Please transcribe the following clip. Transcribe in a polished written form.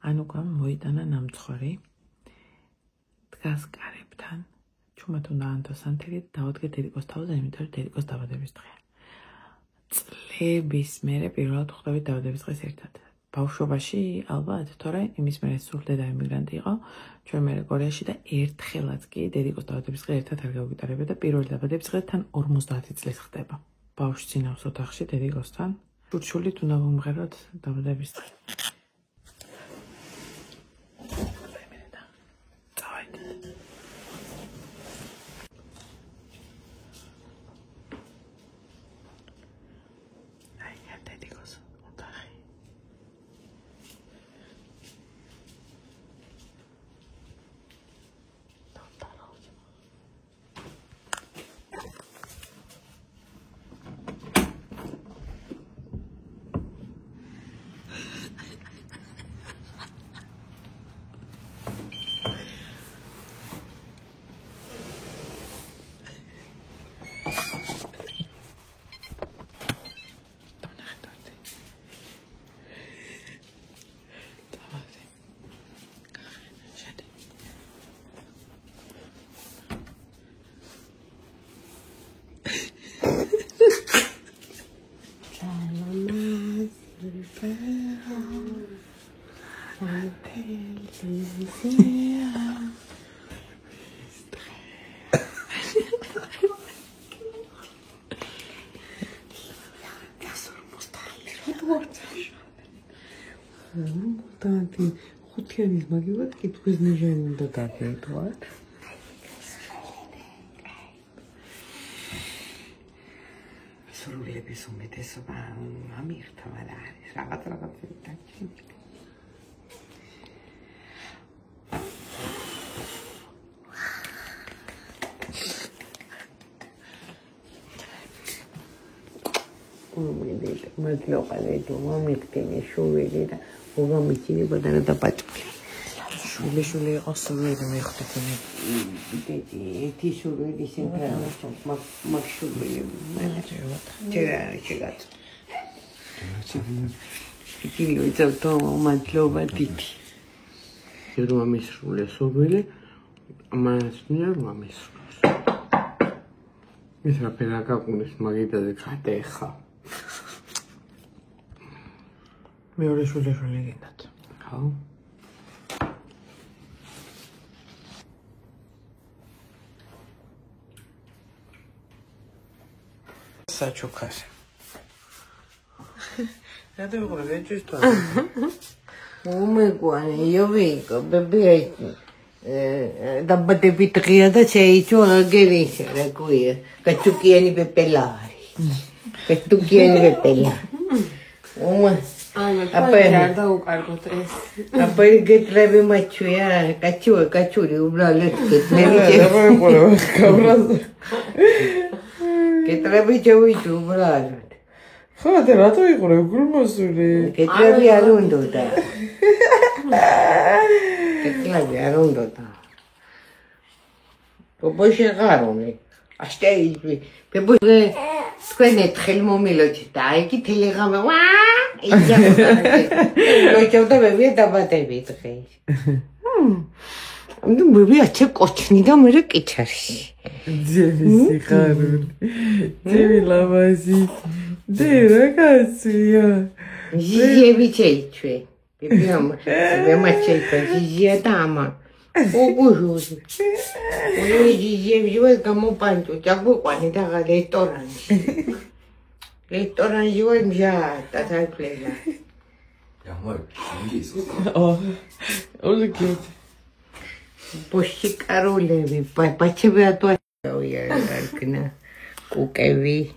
ანუკამ მოიტანა ნამცხვარი დგას კარებთან ჩუმად უნდა ანთოს ანთელი დავადგე დედიკოს თავზე იმიტომ რომ დედიკოს დაბადების დღეა წლების მერე პირველად ხვდებით დაბადების დღეს ერთად ბავშვობაში ალბათ თორე იმის მერე სულდედა ემიგრანტი იყო ჩვენ მერე კორეაში და ერთხელაც კი დედიკოს დაბადების დღე ერთად არ გავგიტარებდა და პირველი დაბადების დღე თან 50 წლის ხდება ბავშვი წინავს ოთახში დედიკოსთან შურშულით უნდა მომღეროთ დაბადების დღე ხუთიანის მაგივად კითხვის ნიშანი უნდა გაგეთვათ. სრულების უმეტესობა ამირთვალ არის რაღაც დაჩენილი. მადლობა ლედო მომიქთინე შუველი და მოგამიჩინე ბადარა და პაჭკი შული იყო სულელი მეხუთინე ერთი შული სიმფრა მაგ შული ჩეგათ იგი ვიწევთო მადლობა დიდი რომ ამისრულე სულელი მასნია რომ ამისრულე ის რა პერაგაკუნის მაგიდაზე ხატეხა მეორე შული გინდათ. ხო? საჩუქარი. რა დავიღე ჯუსტო. უმეგვანი იოვიკო ბებიაი დაბადების დღეა და შეიჭო აგერიშა რა გუია. კაჩუკიანი პეპელარი. კაჩუკიანი პეპელარი. Apoi che trebuie maciuia, cacciuri, ublalet, che trebuie ce uite, ublalet. Frate, la tu e con grumosule. Che trebuie arunduta. Che trebuie arunduta. Poi c'è carone. Astai, pe poi squenet helmomiloti, dai, che telegramma. Loiceauda bebia დაბადებით დღეს. ნუ ბებია ჩე კოჩნი და მე კიჩარში. ძევი ხარული. ძევი ლავაზი. დე რა კაცია. ძევი ჩეიჩვე. ბებია მე მაჩეიტა ძია დამა. ოგუჟუზი. ой ძევი ვე გამოპანტო დაგვიყვანი და რესტორანში. Ресторан живой мжа, татар плеза. Я мой киес. О, улыкет. Пошти карулеви, пачебе атуа. Я аркна. Кукеви.